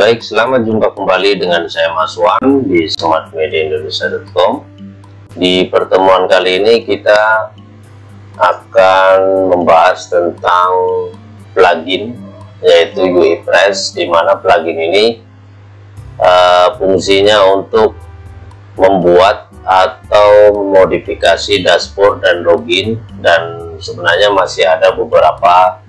Baik, selamat jumpa kembali dengan saya Mas Wan di smartmediaindonesia.com. Di pertemuan kali ini kita akan membahas tentang plugin, yaitu UiPress, di mana plugin ini fungsinya untuk membuat atau modifikasi dashboard dan login, dan sebenarnya masih ada beberapa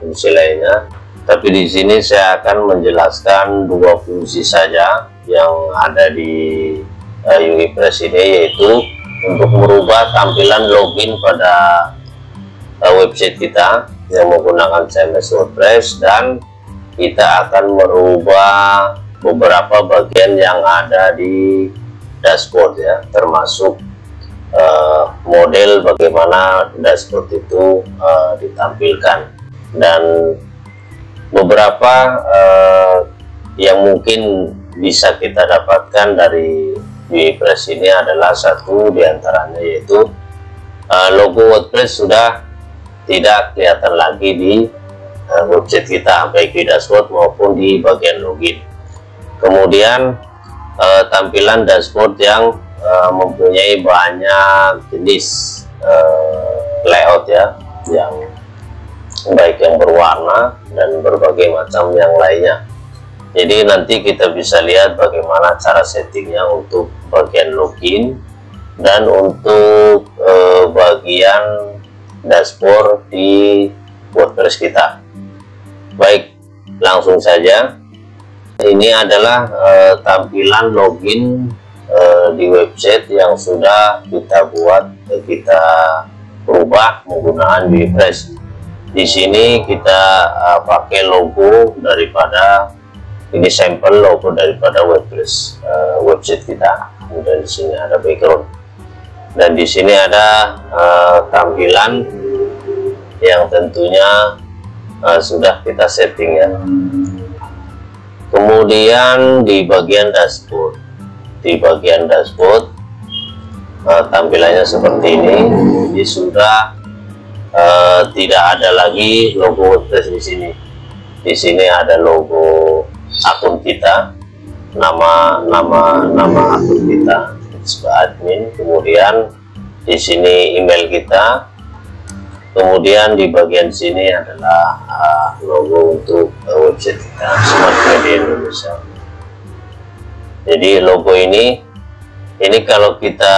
fungsi lainnya. Tapi di sini saya akan menjelaskan dua fungsi saja yang ada di UiPress ini, yaitu untuk merubah tampilan login pada website kita yang menggunakan CMS WordPress, dan kita akan merubah beberapa bagian yang ada di dashboard ya, termasuk model bagaimana dashboard itu ditampilkan, dan beberapa yang mungkin bisa kita dapatkan dari UiPress ini adalah satu diantaranya, yaitu logo WordPress sudah tidak kelihatan lagi di website kita, baik di dashboard maupun di bagian login. Kemudian tampilan dashboard yang mempunyai banyak jenis layout ya, yang baik yang berwarna dan berbagai macam yang lainnya. Jadi nanti kita bisa lihat bagaimana cara settingnya untuk bagian login dan untuk bagian dashboard di WordPress kita. Baik, langsung saja. Ini adalah tampilan login di website yang sudah kita buat, kita ubah menggunakan UiPress. Di sini kita pakai logo daripada, ini sampel logo daripada WordPress website kita. Kemudian di sini ada background, dan di sini ada tampilan yang tentunya sudah kita setting ya. Kemudian di bagian dashboard, tampilannya seperti ini. Ini sudah tidak ada lagi logo WordPress di sini. Di sini ada logo akun kita, nama akun kita, admin. Kemudian di sini email kita. Kemudian di bagian sini adalah logo untuk website kita, Smart Media Indonesia. Jadi logo ini kalau kita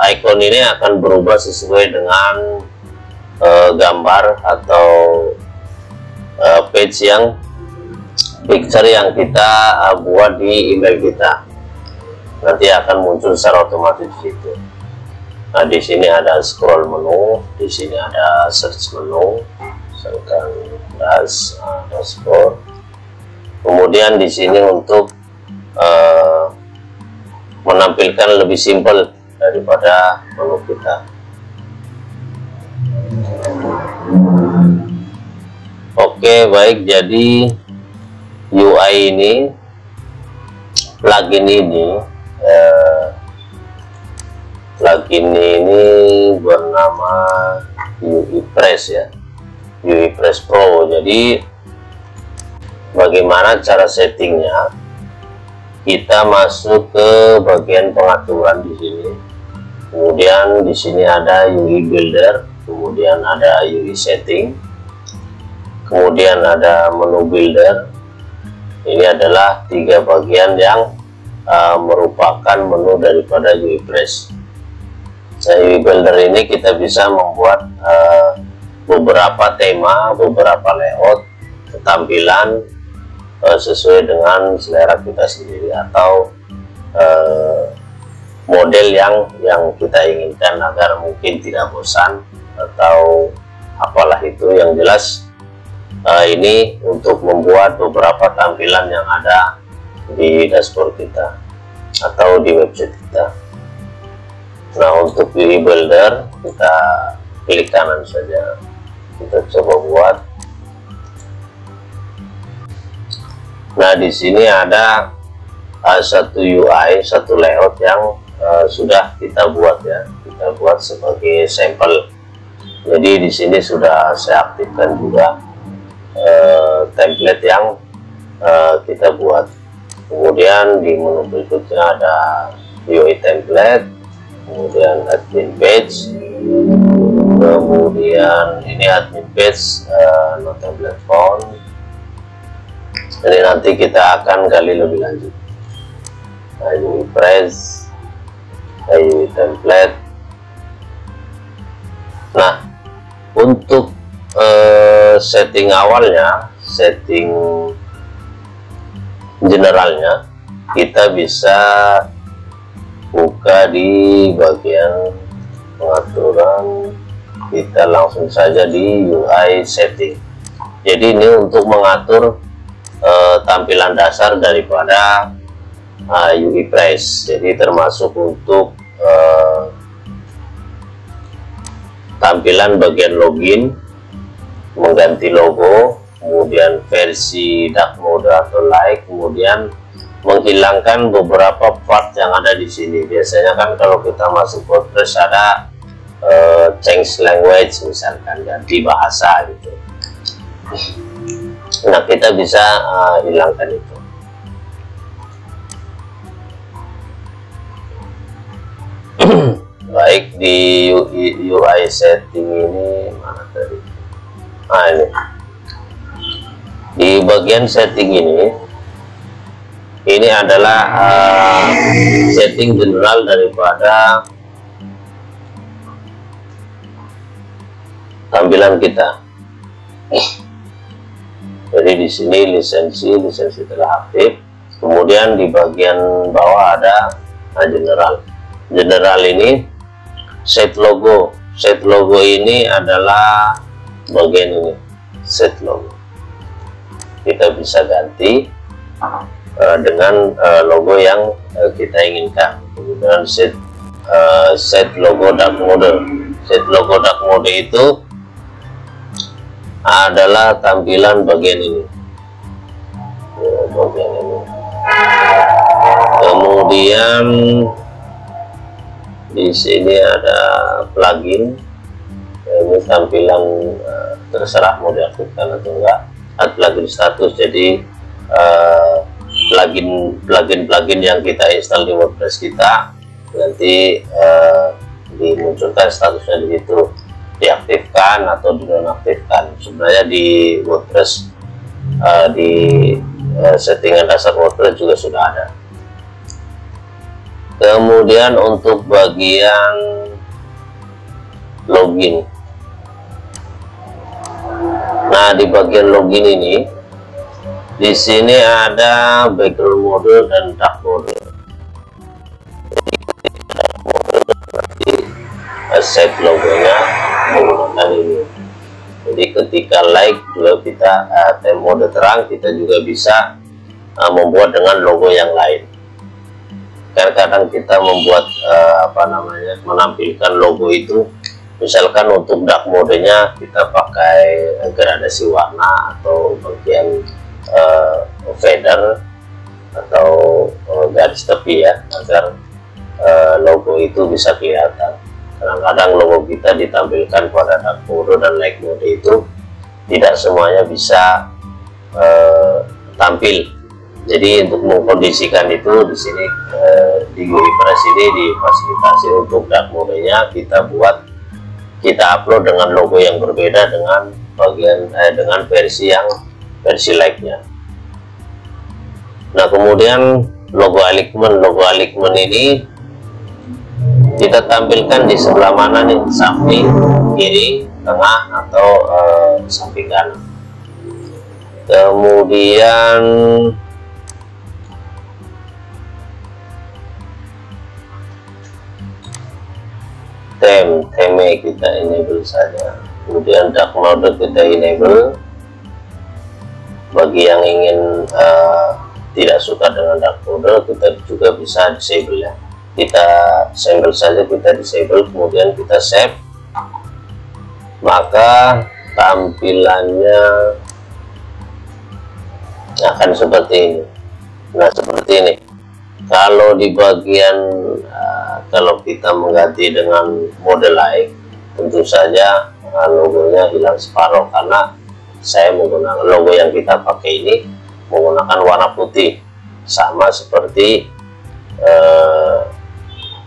icon ini akan berubah sesuai dengan gambar atau page yang picture yang kita buat di email kita. Nanti akan muncul secara otomatis di situ. Nah, di sini ada scroll menu, di sini ada search menu, misalkan dashboard. Kemudian di sini untuk menampilkan lebih simpel daripada menu kita. Oke, baik. Jadi UI ini, plugin ini bernama UiPress ya, UiPress Pro. Jadi bagaimana cara settingnya? Kita masuk ke bagian pengaturan di sini. Kemudian di sini ada UI Builder, kemudian ada UI Setting, kemudian ada menu Builder. Ini adalah tiga bagian yang merupakan menu daripada UiPress. Nah, UI Builder ini kita bisa membuat beberapa tema, beberapa layout, tampilan sesuai dengan selera kita sendiri, atau model yang kita inginkan agar mungkin tidak bosan atau apalah itu. Yang jelas ini untuk membuat beberapa tampilan yang ada di dashboard kita atau di website kita. Nah, untuk UI Builder kita klik kanan saja, kita coba buat. Nah, di sini ada satu UI, satu layout yang sudah kita buat ya, kita buat sebagai sampel. Jadi di sini sudah saya aktifkan juga template yang kita buat. Kemudian di menu berikutnya ada UI template, kemudian admin page, kemudian ini admin page, no template font. Jadi nanti kita akan gali lebih lanjut. UI press, UI template. Nah, untuk setting awalnya, setting generalnya, kita bisa buka di bagian pengaturan. Kita langsung saja di UI setting. Jadi ini untuk mengatur tampilan dasar daripada UI Press. Jadi termasuk untuk tampilan bagian login, mengganti logo, kemudian versi dark mode atau light, kemudian menghilangkan beberapa part yang ada di sini. Biasanya kan kalau kita masuk WordPress ada change language, misalkan ganti bahasa gitu. Nah, kita bisa hilangkan itu. Baik, di UI setting ini mana tadi? Nah, ini di bagian setting ini adalah setting general daripada tampilan kita. Jadi di sini lisensi telah aktif. Kemudian di bagian bawah ada general. General ini set logo. Set logo ini adalah bagian ini, set logo. Kita bisa ganti dengan logo yang kita inginkan. Kemudian set logo dark mode. Set logo dark mode itu adalah tampilan bagian ini. Bagian ini. Kemudian di sini ada plugin. Ini tampilan terserah mau diaktifkan atau enggak. Plugin status, jadi plugin yang kita install di WordPress kita nanti dimunculkan statusnya di situ, diaktifkan atau dinonaktifkan. Sebenarnya di WordPress di settingan dasar WordPress juga sudah ada. Kemudian untuk bagian login, nah di bagian login ini, di sini ada background mode dan dark mode. Set logonya menggunakan ini. Jadi ketika like juga kita mode terang, kita juga bisa membuat dengan logo yang lain. Kadang-kadang kita membuat menampilkan logo itu, misalkan untuk dark modenya kita pakai gradasi warna atau bagian feather atau garis tepi ya, agar logo itu bisa kelihatan. Kadang-kadang logo kita ditampilkan pada dark mode dan light mode itu tidak semuanya bisa tampil. Jadi untuk mengkondisikan itu di sini di UI Press ini difasilitasi untuk dark modenya kita upload dengan logo yang berbeda dengan dengan versi lightnya. Nah, kemudian logo alignment ini kita tampilkan di sebelah mana nih, samping, kiri, tengah, atau samping kanan. Kemudian theme kita enable saja. Kemudian dark mode kita enable. Bagi yang ingin tidak suka dengan dark mode, kita juga bisa disable ya. Kita disable saja, kita disable, kemudian kita save, maka tampilannya akan seperti ini. Nah, seperti ini. Kalau di bagian kalau kita mengganti dengan mode light, tentu saja logonya hilang separuh, karena saya menggunakan logo yang kita pakai ini menggunakan menggunakan warna putih, sama seperti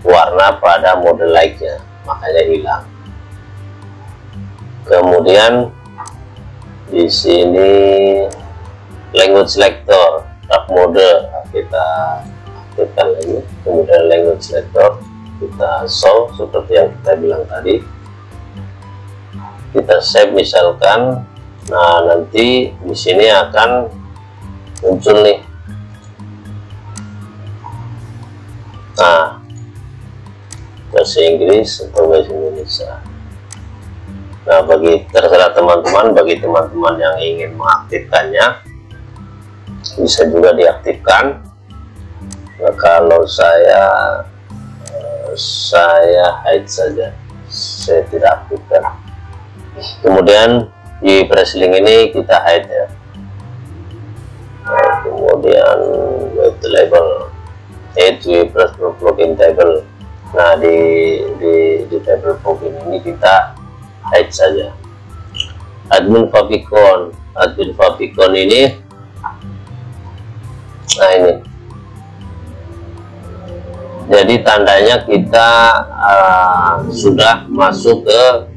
warna pada model like-nya, makanya hilang. Kemudian di sini language selector, dark mode kita aktifkan lagi. Kemudian language selector kita show seperti yang kita bilang tadi. Kita save misalkan. Nah, nanti di sini akan muncul nih. Nah, bahasa Inggris atau bahasa Indonesia. Nah, bagi terserah teman-teman, bagi teman-teman yang ingin mengaktifkannya, bisa juga diaktifkan. Nah, kalau saya hide saja, saya tidak aktifkan. Kemudian di press link ini kita hide ya. Nah, kemudian web label, add press plugin table. Nah, di table plugin ini kita hide saja. Admin favicon ini, nah ini, jadi tandanya kita sudah masuk ke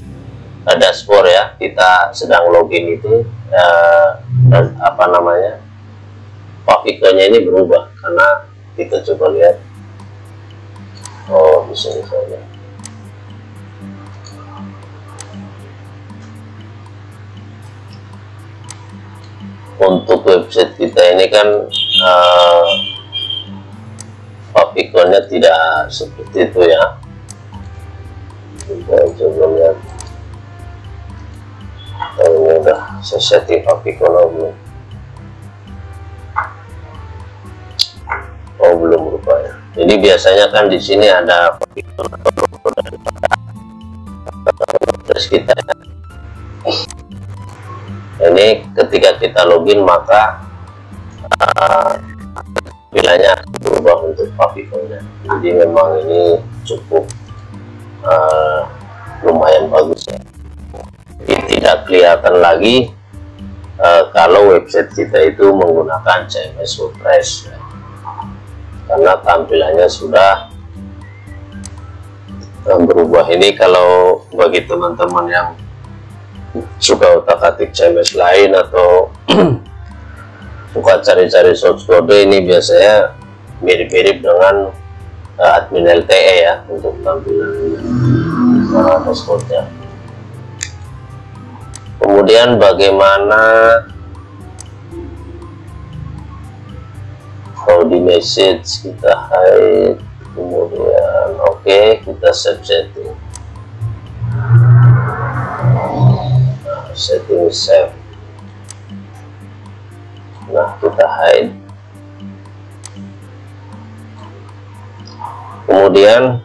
dashboard ya. Kita sedang login itu, dan apa namanya, faviconnya ini berubah karena kita coba lihat. Oh, di sini saja. Untuk website kita ini kan faviconnya tidak seperti itu ya. Kita coba lihat. Ini udah saya setting favicon belum? Oh, belum rupanya. Jadi biasanya kan di sini ada favicon terus kita. Ini ketika kita login maka tampilannya berubah untuk faviconnya. Jadi memang ini cukup lumayan bagus ya. Jadi tidak kelihatan lagi kalau website kita itu menggunakan CMS WordPress ya. Karena tampilannya sudah berubah. Ini kalau bagi teman-teman yang suka otak-atik CMS lain atau suka cari-cari source code, ini biasanya mirip-mirip dengan admin LTE ya untuk tampilan dashboardnya. Kemudian bagaimana kalau di message kita hide, kemudian oke, kita save setting. Nah, setting save. Nah, kita hide. Kemudian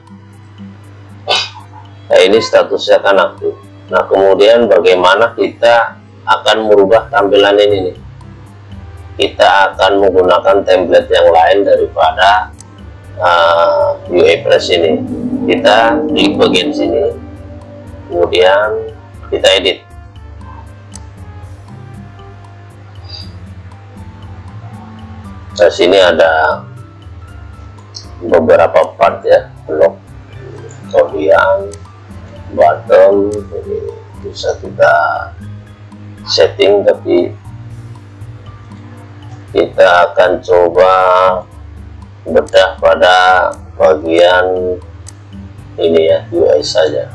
nah ini statusnya kan aktif. Nah, kemudian bagaimana kita akan merubah tampilan ini nih? Kita akan menggunakan template yang lain daripada UI Press ini. Kita klik bagian sini, kemudian kita edit. Nah, sini ada beberapa part ya, blok, kemudian bottom, jadi bisa kita setting, tapi kita akan coba bedah pada bagian ini ya, UI saja,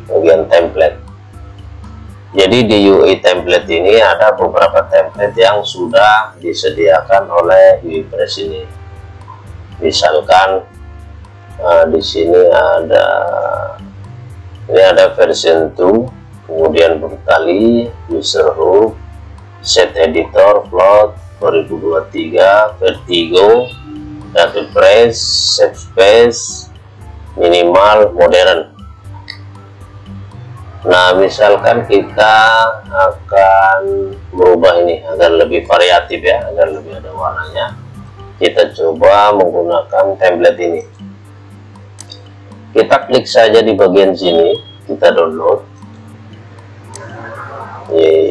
bagian template. Jadi di UI template ini ada beberapa template yang sudah disediakan oleh UI Press ini. Misalkan di sini ada version 2, kemudian Brutally, User Hub, Set Editor, Float 2023, Vertigo, David Press, Save Space, Minimal, Modern. Nah, misalkan kita akan merubah ini agar lebih variatif ya, agar lebih ada warnanya, kita coba menggunakan template ini. Kita klik saja di bagian sini, kita download,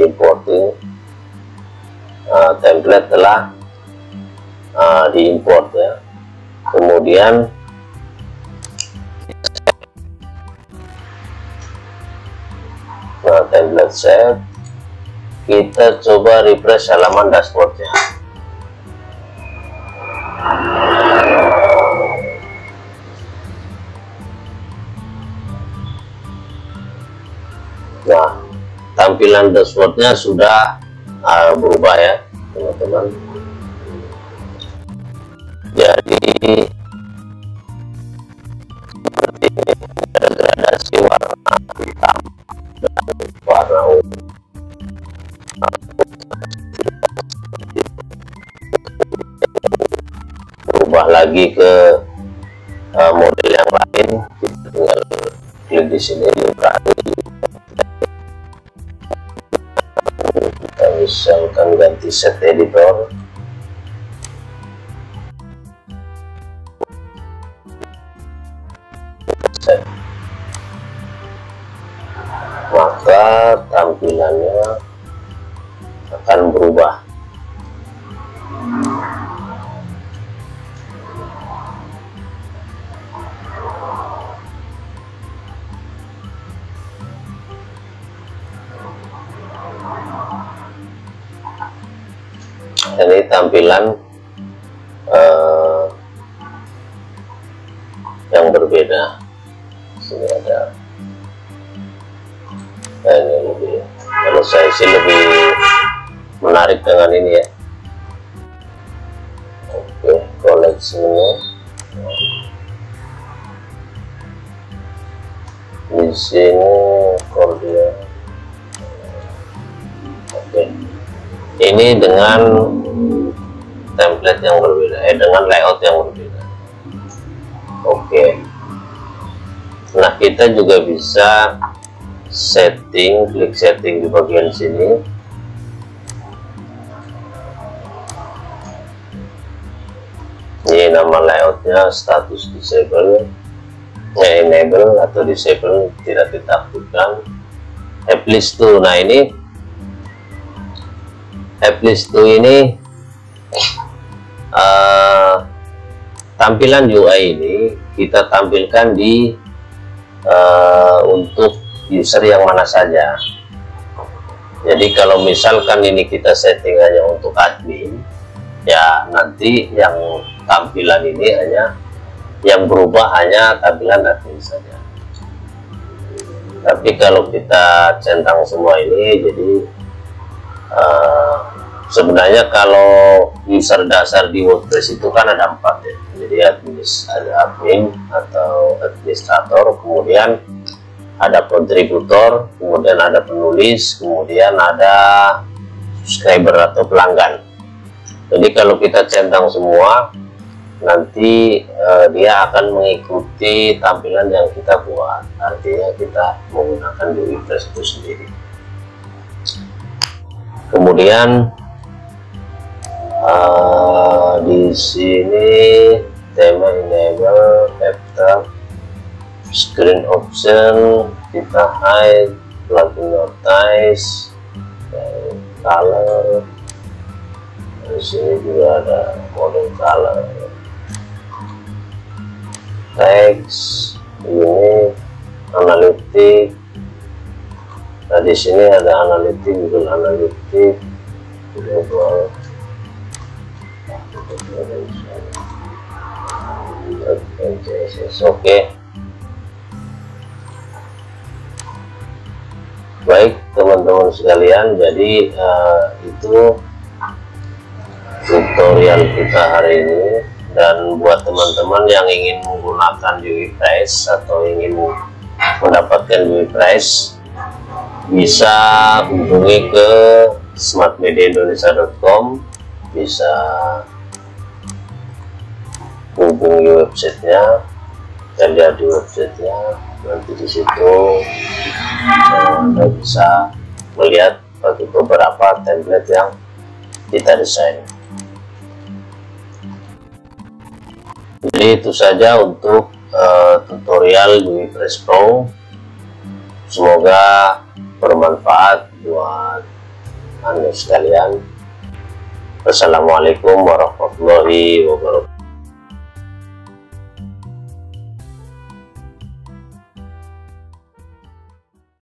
importing. template telah diimport ya. Kemudian template save, kita coba refresh halaman dashboardnya. Nah, tampilan dashboardnya sudah berubah ya teman-teman. Jadi seperti ini, ada gradasi warna hitam dan warna ungu. Berubah lagi ke model yang lain, kita tinggal klik di sini library. Kita misalkan ganti set editor. Maka tampilannya akan berubah. Ini tampilan yang berbeda. Sini ada. Nah, ini lebih, kalau saya sih lebih menarik dengan ini ya. Oke, koleksi di sini Cordia. Oke, ini dengan template yang berbeda, dengan layout yang berbeda. Oke, nah kita juga bisa setting, klik setting di bagian sini. Ini nama layoutnya status disable, enable atau disable, tidak ditakutkan. Applist to, nah ini Applist to ini tampilan UI ini kita tampilkan di untuk user yang mana saja. Jadi kalau misalkan ini kita setting hanya untuk admin, ya nanti yang tampilan ini hanya yang berubah hanya tampilan admin saja. Tapi kalau kita centang semua ini, jadi sebenarnya kalau user dasar di WordPress itu kan ada 4 ya. Jadi ada admin atau administrator, kemudian ada kontributor, kemudian ada penulis, kemudian ada subscriber atau pelanggan. Jadi kalau kita centang semua, nanti dia akan mengikuti tampilan yang kita buat. Artinya kita menggunakan di WordPress itu sendiri. Kemudian di sini tema enable, tab, screen option, kita hide, plugin notice, color. Di sini juga ada model color, text, ini analitik. Nah di sini ada analitik, Google Analytics, global. Oke. Baik teman-teman sekalian, jadi itu tutorial kita hari ini. Dan buat teman-teman yang ingin menggunakan UI Price atau ingin mendapatkan UI Price, bisa hubungi ke smartmediaindonesia.com, bisa hubungi websitenya, dan lihat di websitenya. Nanti di situ Anda bisa melihat beberapa template yang kita desain. Jadi itu saja untuk tutorial UI Press Pro. Semoga bermanfaat buat Anda sekalian. Wassalamualaikum warahmatullahi wabarakatuh.